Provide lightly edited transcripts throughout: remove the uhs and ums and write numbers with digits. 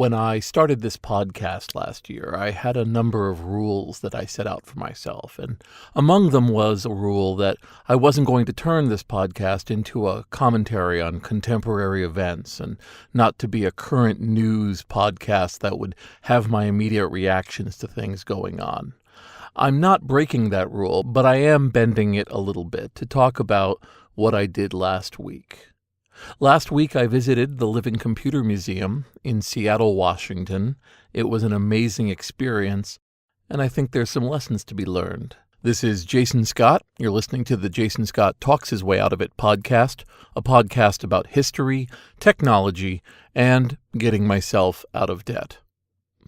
When I started this podcast last year, I had a number of rules that I set out for myself. And among them was a rule that I wasn't going to turn this podcast into a commentary on contemporary events and not to be a current news podcast that would have my immediate reactions to things going on. I'm not breaking that rule, but I am bending it a little bit to talk about what I did last week. Last week, I visited the Living Computer Museum in Seattle, Washington. It was an amazing experience, and I think there's some lessons to be learned. This is Jason Scott. You're listening to the Jason Scott Talks His Way Out of It podcast, a podcast about history, technology, and getting myself out of debt.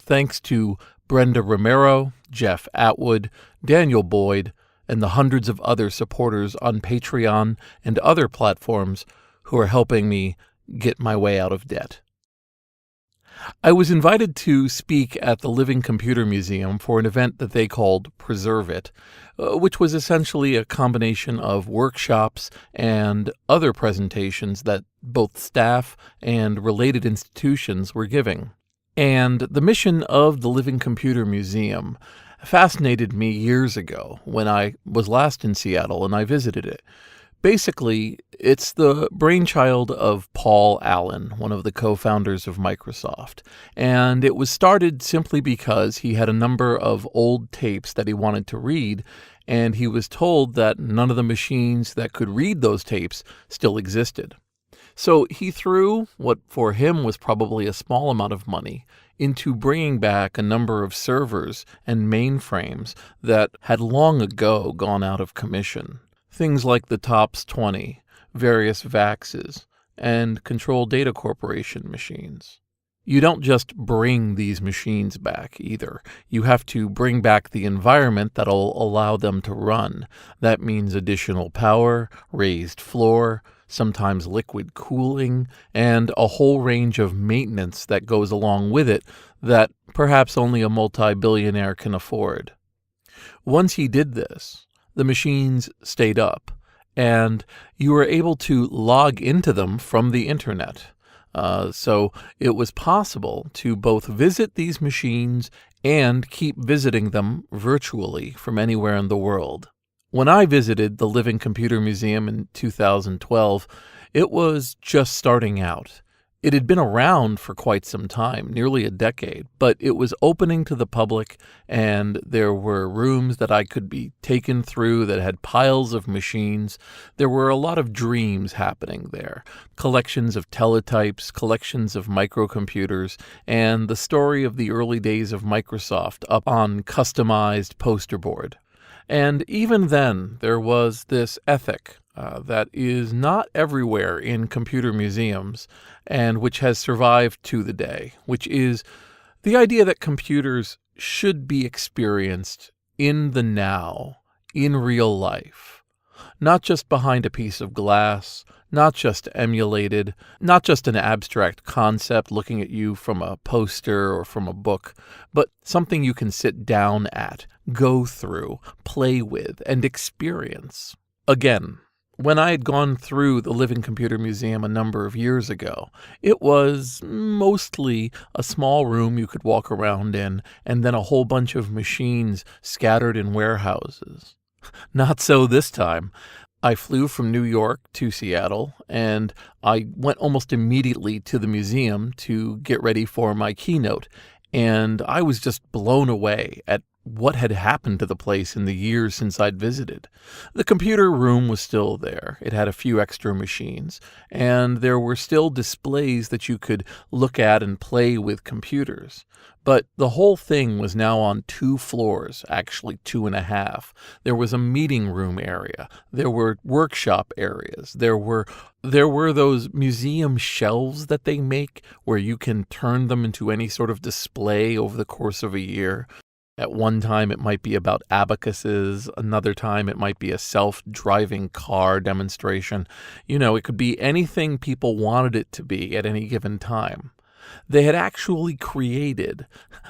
Thanks to Brenda Romero, Jeff Atwood, Daniel Boyd, and the hundreds of other supporters on Patreon and other platforms who are helping me get my way out of debt. I was invited to speak at the Living Computer Museum for an event that they called Preserve It, which was essentially a combination of workshops and other presentations that both staff and related institutions were giving. And the mission of the Living Computer Museum fascinated me years ago when I was last in Seattle and I visited it. Basically, it's the brainchild of Paul Allen, one of the co-founders of Microsoft, and it was started simply because he had a number of old tapes that he wanted to read, and he was told that none of the machines that could read those tapes still existed. So he threw what for him was probably a small amount of money into bringing back a number of servers and mainframes that had long ago gone out of commission. Things like the TOPS 20, various VAXs, and Control Data Corporation machines. You don't just bring these machines back either. You have to bring back the environment that'll allow them to run. That means additional power, raised floor, sometimes liquid cooling, and a whole range of maintenance that goes along with it that perhaps only a multi-billionaire can afford. Once he did this, the machines stayed up, and you were able to log into them from the internet. So it was possible to both visit these machines and keep visiting them virtually from anywhere in the world. When I visited the Living Computer Museum in 2012, it was just starting out. It had been around for quite some time, nearly a decade, but it was opening to the public, and there were rooms that I could be taken through that had piles of machines. There were a lot of dreams happening there, collections of teletypes, collections of microcomputers, and the story of the early days of Microsoft up on customized poster board. And even then, there was this ethic that is not everywhere in computer museums and which has survived to the day, which is the idea that computers should be experienced in the now, in real life, not just behind a piece of glass, not just emulated, not just an abstract concept looking at you from a poster or from a book, but something you can sit down at, go through, play with, and experience. Again, when I had gone through the Living Computer Museum a number of years ago, it was mostly a small room you could walk around in, and then a whole bunch of machines scattered in warehouses. Not so this time. I flew from New York to Seattle, and I went almost immediately to the museum to get ready for my keynote, and I was just blown away at what had happened to the place in the years since I'd visited. The computer room was still there. It had a few extra machines, and there were still displays that you could look at and play with computers. But the whole thing was now on 2 floors, actually 2.5. There was a meeting room area. There were workshop areas. There were those museum shelves that they make where you can turn them into any sort of display over the course of a year. At one time, it might be about abacuses. Another time, it might be a self-driving car demonstration. It could be anything people wanted it to be at any given time. They had actually created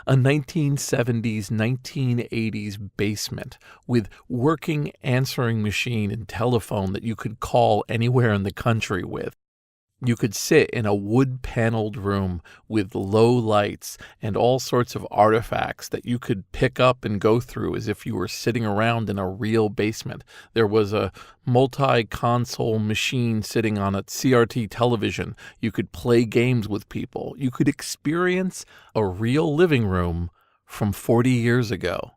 a 1970s, 1980s basement with working answering machine and telephone that you could call anywhere in the country with. You could sit in a wood-paneled room with low lights and all sorts of artifacts that you could pick up and go through as if you were sitting around in a real basement. There was a multi-console machine sitting on a CRT television. You could play games with people. You could experience a real living room from 40 years ago.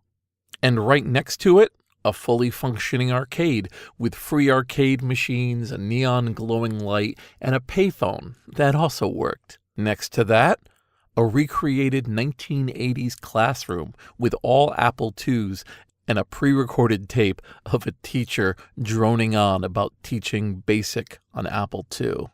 And right next to it, a fully functioning arcade with free arcade machines, a neon glowing light, and a payphone that also worked. Next to that, a recreated 1980s classroom with all Apple IIs and a pre-recorded tape of a teacher droning on about teaching BASIC on Apple II.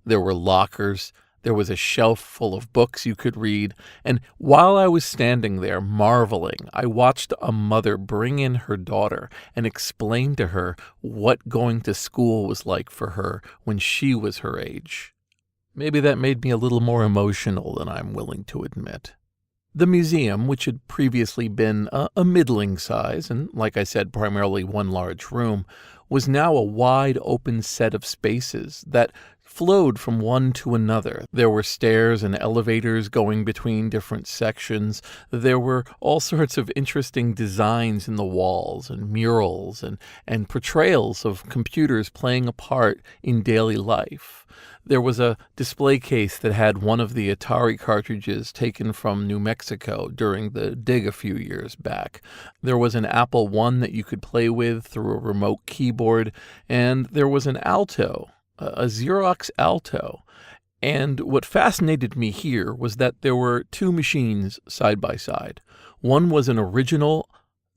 There were lockers. There was a shelf full of books you could read, and while I was standing there marveling, I watched a mother bring in her daughter and explain to her what going to school was like for her when she was her age. Maybe that made me a little more emotional than I'm willing to admit. The museum, which had previously been a middling size, and like I said, primarily one large room, was now a wide open set of spaces that flowed from one to another. There were stairs and elevators going between different sections. There were all sorts of interesting designs in the walls and murals and portrayals of computers playing a part in daily life. There was a display case that had one of the Atari cartridges taken from New Mexico during the dig a few years back. There was an Apple I that you could play with through a remote keyboard, and there was an Alto, a Xerox Alto. And what fascinated me here was that there were two machines side by side. One was an original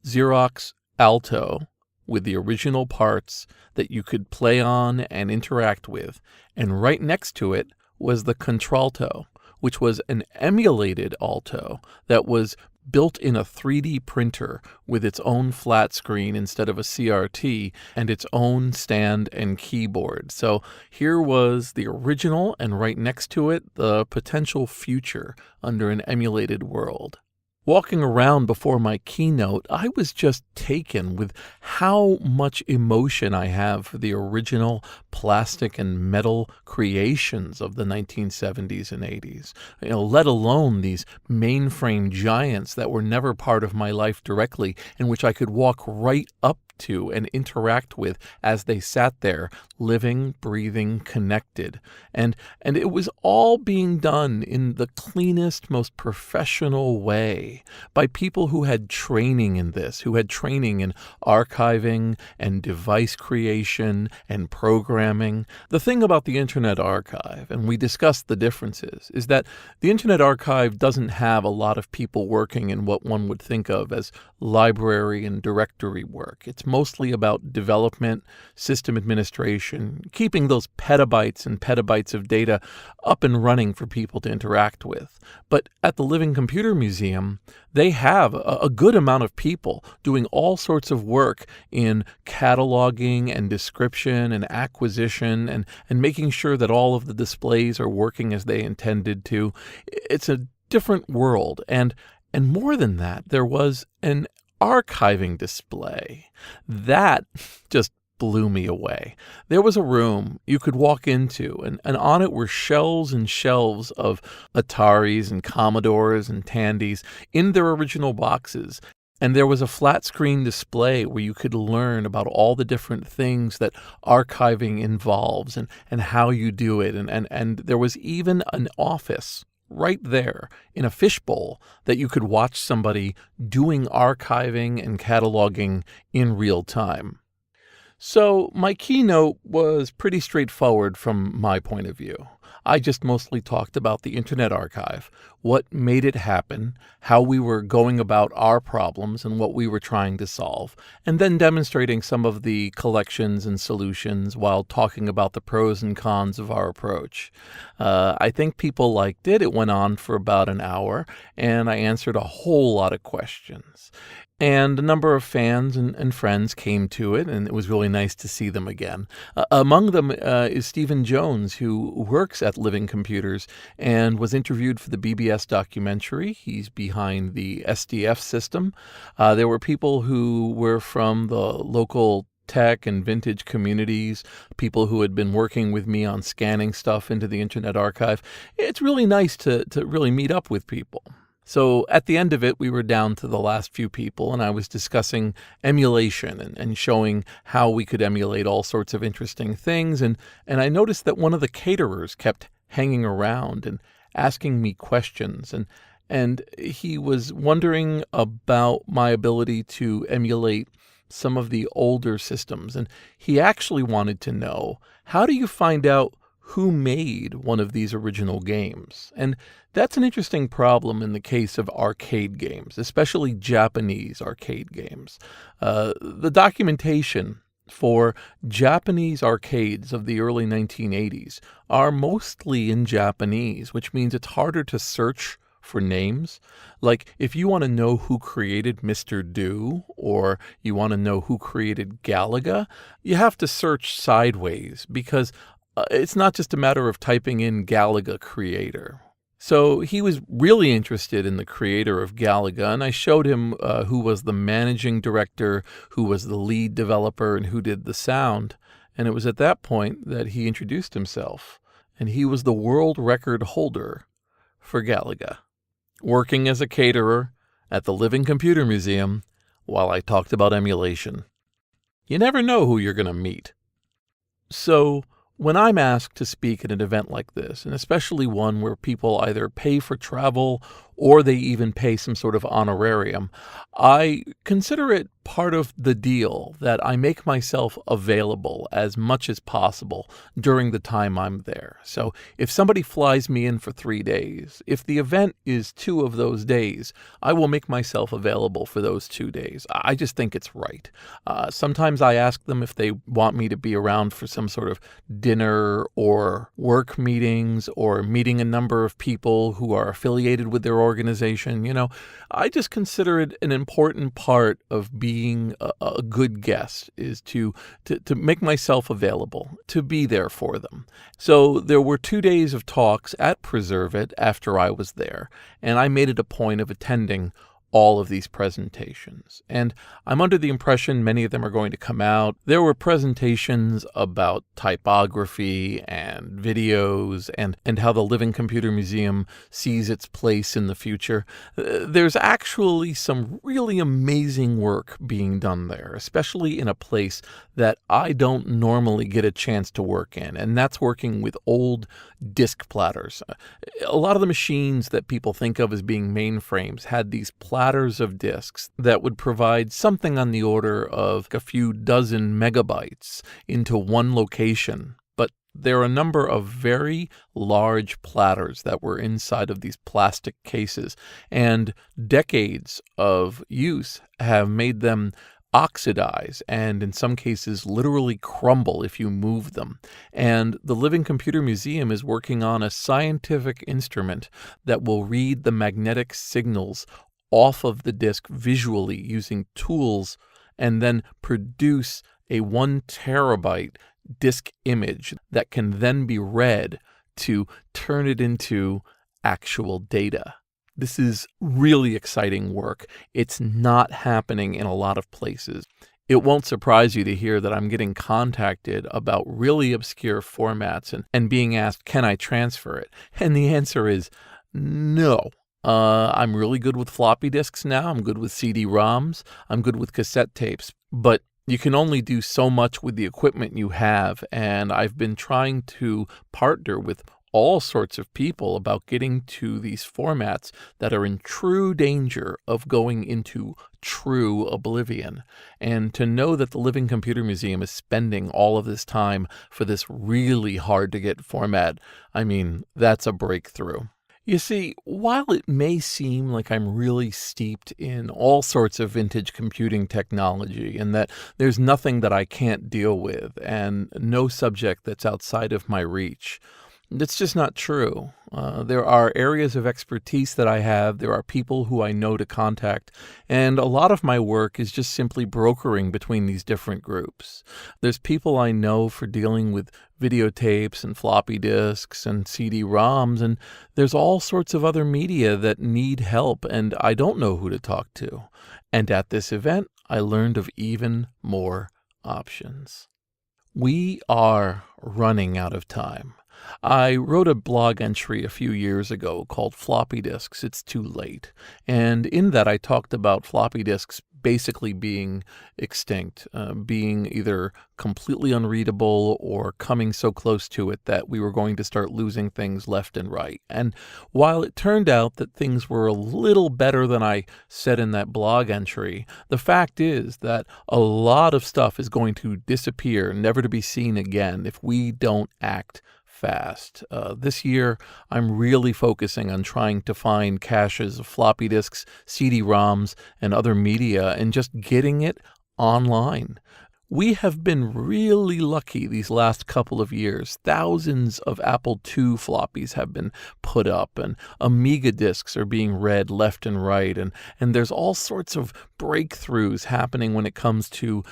Xerox Alto with the original parts that you could play on and interact with. And right next to it was the Contralto, which was an emulated Alto that was built in a 3D printer with its own flat screen instead of a CRT and its own stand and keyboard. So here was the original, and right next to it, the potential future under an emulated world. Walking around before my keynote, I was just taken with how much emotion I have for the original plastic and metal creations of the 1970s and 80s, let alone these mainframe giants that were never part of my life directly, and which I could walk right up to and interact with as they sat there, living, breathing, connected. And it was all being done in the cleanest, most professional way by people who had training in this, who had training in archiving and device creation and programming. The thing about the Internet Archive, and we discussed the differences, is that the Internet Archive doesn't have a lot of people working in what one would think of as library and directory work. It's mostly about development, system administration, keeping those petabytes and petabytes of data up and running for people to interact with. But at the Living Computer Museum, they have a good amount of people doing all sorts of work in cataloging and description and acquisition and making sure that all of the displays are working as they intended to. It's a different world. And more than that, there was an archiving display. That just blew me away. There was a room you could walk into, and on it were shelves and shelves of Ataris and Commodores and Tandys in their original boxes. And there was a flat screen display where you could learn about all the different things that archiving involves and how you do it. And there was even an office right there in a fishbowl that you could watch somebody doing archiving and cataloging in real time. So my keynote was pretty straightforward from my point of view. I just mostly talked about the Internet Archive, what made it happen, how we were going about our problems and what we were trying to solve, and then demonstrating some of the collections and solutions while talking about the pros and cons of our approach. I think people liked it. It went on for about an hour, and I answered a whole lot of questions. And a number of fans and friends came to it, and it was really nice to see them again. Among them is Stephen Jones, who works at Living Computers and was interviewed for the BBS documentary. He's behind the SDF system. There were people who were from the local tech and vintage communities, people who had been working with me on scanning stuff into the Internet Archive. It's really nice to really meet up with people. So at the end of it, we were down to the last few people, and I was discussing emulation and showing how we could emulate all sorts of interesting things. And I noticed that one of the caterers kept hanging around and asking me questions. And he was wondering about my ability to emulate some of the older systems. And he actually wanted to know, how do you find out who made one of these original games? And that's an interesting problem in the case of arcade games, especially Japanese arcade games. The documentation for Japanese arcades of the early 1980s are mostly in Japanese, which means it's harder to search for names. Like, if you want to know who created Mr. Do, or you want to know who created Galaga, you have to search sideways, because it's not just a matter of typing in Galaga creator. So he was really interested in the creator of Galaga, and I showed him who was the managing director, who was the lead developer, and who did the sound. And it was at that point that he introduced himself, and he was the world record holder for Galaga, working as a caterer at the Living Computer Museum while I talked about emulation. You never know who you're going to meet. So when I'm asked to speak at an event like this, and especially one where people either pay for travel or they even pay some sort of honorarium, I consider it part of the deal that I make myself available as much as possible during the time I'm there. So if somebody flies me in for 3 days, if the event is 2 of those days, I will make myself available for those 2 days. I just think it's right. Sometimes I ask them if they want me to be around for some sort of dinner or work meetings or meeting a number of people who are affiliated with their organization. I just consider it an important part of being a good guest, is to make myself available, to be there for them. So there were 2 days of talks at Preserve It after I was there, and I made it a point of attending all of these presentations. And I'm under the impression many of them are going to come out. There were presentations about typography and videos and how the Living Computer Museum sees its place in the future. There's actually some really amazing work being done there, especially in a place that I don't normally get a chance to work in, and that's working with old disk platters. A lot of the machines that people think of as being mainframes had these platters of disks that would provide something on the order of a few dozen megabytes into one location. But there are a number of very large platters that were inside of these plastic cases, and decades of use have made them oxidize and in some cases literally crumble if you move them. And the Living Computer Museum is working on a scientific instrument that will read the magnetic signals off of the disk visually using tools and then produce a 1 terabyte disk image that can then be read to turn it into actual data. This is really exciting work. It's not happening in a lot of places. It won't surprise you to hear that I'm getting contacted about really obscure formats and being asked, can I transfer it? And the answer is no. I'm really good with floppy disks now. I'm good with CD-ROMs. I'm good with cassette tapes. But you can only do so much with the equipment you have. And I've been trying to partner with all sorts of people about getting to these formats that are in true danger of going into true oblivion. And to know that the Living Computer Museum is spending all of this time for this really hard to get format, I mean, that's a breakthrough. You see, while it may seem like I'm really steeped in all sorts of vintage computing technology and that there's nothing that I can't deal with and no subject that's outside of my reach, that's just not true. There are areas of expertise that I have. There are people who I know to contact. And a lot of my work is just simply brokering between these different groups. There's people I know for dealing with videotapes and floppy disks and CD-ROMs. And there's all sorts of other media that need help. And I don't know who to talk to. And at this event, I learned of even more options. We are running out of time. I wrote a blog entry a few years ago called Floppy Disks, It's Too Late. And in that, I talked about floppy disks basically being extinct, being either completely unreadable or coming so close to it that we were going to start losing things left and right. And while it turned out that things were a little better than I said in that blog entry, the fact is that a lot of stuff is going to disappear, never to be seen again, if we don't act fast. This year, I'm really focusing on trying to find caches of floppy disks, CD-ROMs, and other media, and just getting it online. We have been really lucky these last couple of years. Thousands of Apple II floppies have been put up, and Amiga disks are being read left and right, and there's all sorts of breakthroughs happening when it comes to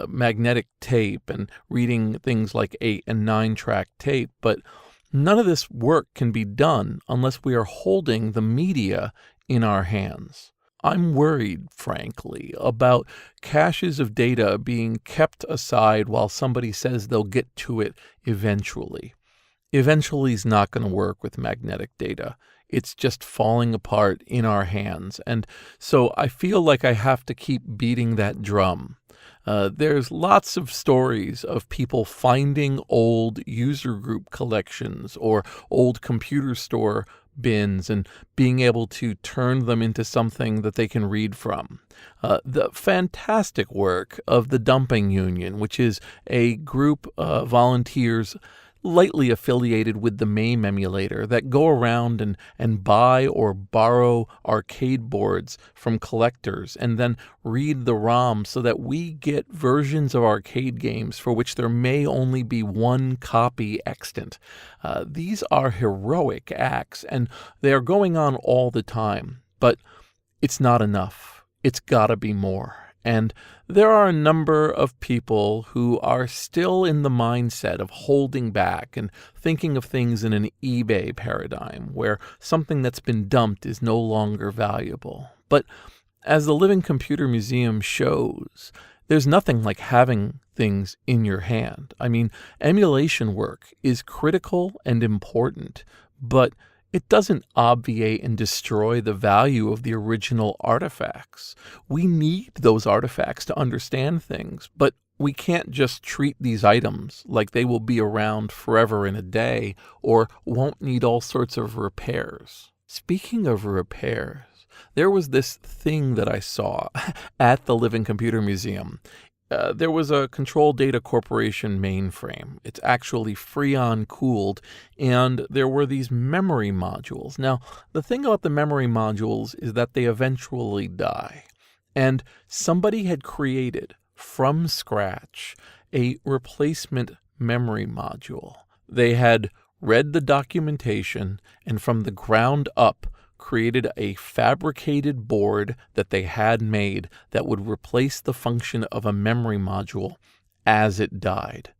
magnetic tape and reading things like 8 and 9-track tape, but none of this work can be done unless we are holding the media in our hands. I'm worried, frankly, about caches of data being kept aside while somebody says they'll get to it eventually. Eventually is not going to work with magnetic data. It's just falling apart in our hands. And so I feel like I have to keep beating that drum. There's lots of stories of people finding old user group collections or old computer store bins and being able to turn them into something that they can read from. The fantastic work of the Dumping Union, which is a group of volunteers lightly affiliated with the MAME emulator that go around and buy or borrow arcade boards from collectors and then read the ROM so that we get versions of arcade games for which there may only be one copy extant. These are heroic acts, and they are going on all the time, but it's not enough. It's got to be more. And there are a number of people who are still in the mindset of holding back and thinking of things in an eBay paradigm where something that's been dumped is no longer valuable. But as the Living Computer Museum shows, there's nothing like having things in your hand. I mean, emulation work is critical and important, but it doesn't obviate and destroy the value of the original artifacts. We need those artifacts to understand things, but we can't just treat these items like they will be around forever in a day or won't need all sorts of repairs. Speaking of repairs, there was this thing that I saw at the Living Computer Museum. There was a Control Data Corporation mainframe. It's actually Freon cooled, and there were these memory modules. Now, the thing about the memory modules is that they eventually die. And somebody had created, from scratch, a replacement memory module. They had read the documentation, and from the ground up, created a fabricated board that they had made that would replace the function of a memory module as it died.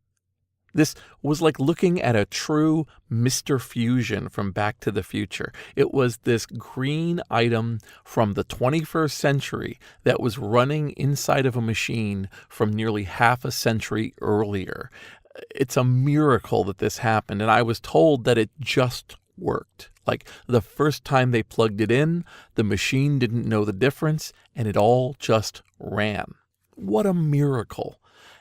This was like looking at a true Mr. Fusion from Back to the Future. It was this green item from the 21st century that was running inside of a machine from nearly half a century earlier. It's a miracle that this happened, and I was told that it just worked. Like the first time they plugged it in, the machine didn't know the difference, and it all just ran. What a miracle.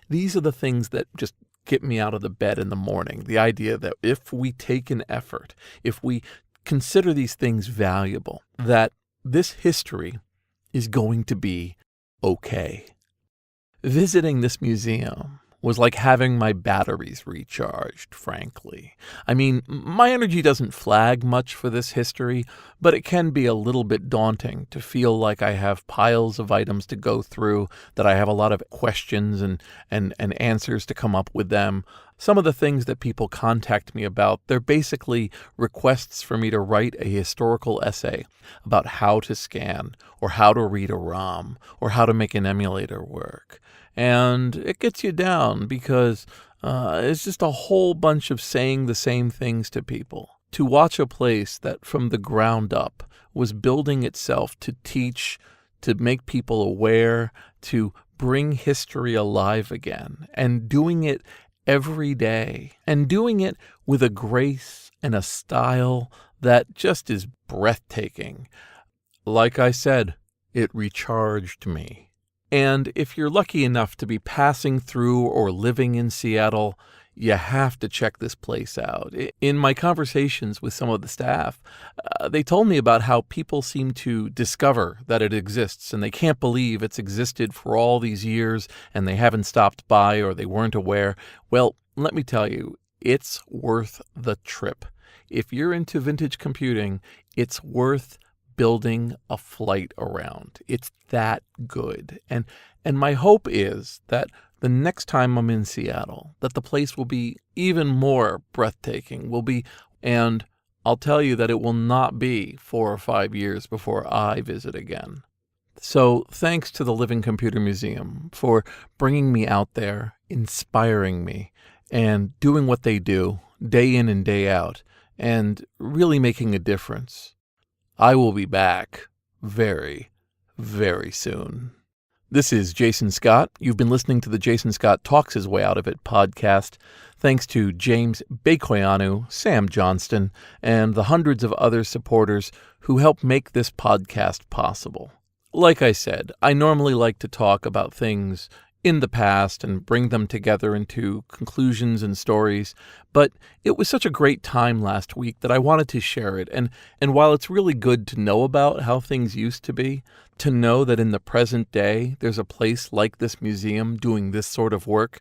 These are the things that just get me out of the bed in the morning. The idea that if we take an effort, if we consider these things valuable, that this history is going to be okay. Visiting this museum was like having my batteries recharged, frankly. I mean, my energy doesn't flag much for this history, but it can be a little bit daunting to feel like I have piles of items to go through, that I have a lot of questions and answers to come up with them. Some of the things that people contact me about, they're basically requests for me to write a historical essay about how to scan, or how to read a ROM, or how to make an emulator work. And it gets you down because it's just a whole bunch of saying the same things to people. To watch a place that from the ground up was building itself to teach, to make people aware, to bring history alive again, and doing it every day, and doing it with a grace and a style that just is breathtaking. Like I said, it recharged me. And if you're lucky enough to be passing through or living in Seattle, you have to check this place out. In my conversations with some of the staff, they told me about how people seem to discover that it exists, and they can't believe it's existed for all these years, and they haven't stopped by or they weren't aware. Well, let me tell you, it's worth the trip. If you're into vintage computing, it's worth building a flight around. It's that good. And my hope is that the next time I'm in Seattle, that the place will be even more breathtaking, and I'll tell you that it will not be 4 or 5 years before I visit again. So thanks to the Living Computer Museum for bringing me out there, inspiring me, and doing what they do day in and day out, and really making a difference. I will be back very, very soon. This is Jason Scott. You've been listening to the Jason Scott Talks His Way Out of It podcast. Thanks to James Bekoyanu, Sam Johnston, and the hundreds of other supporters who help make this podcast possible. Like I said, I normally like to talk about things in the past and bring them together into conclusions and stories, but it was such a great time last week that I wanted to share it. And while it's really good to know about how things used to be, to know that in the present day there's a place like this museum doing this sort of work,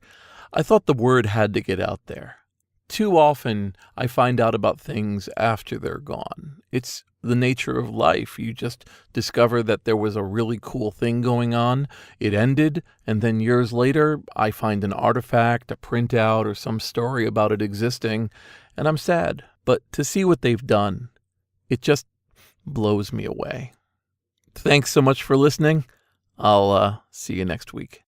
I thought the word had to get out there. Too often I find out about things after they're gone. It's the nature of life. You just discover that there was a really cool thing going on. It ended, and then years later, I find an artifact, a printout, or some story about it existing, and I'm sad. But to see what they've done, it just blows me away. Thanks so much for listening. I'll see you next week.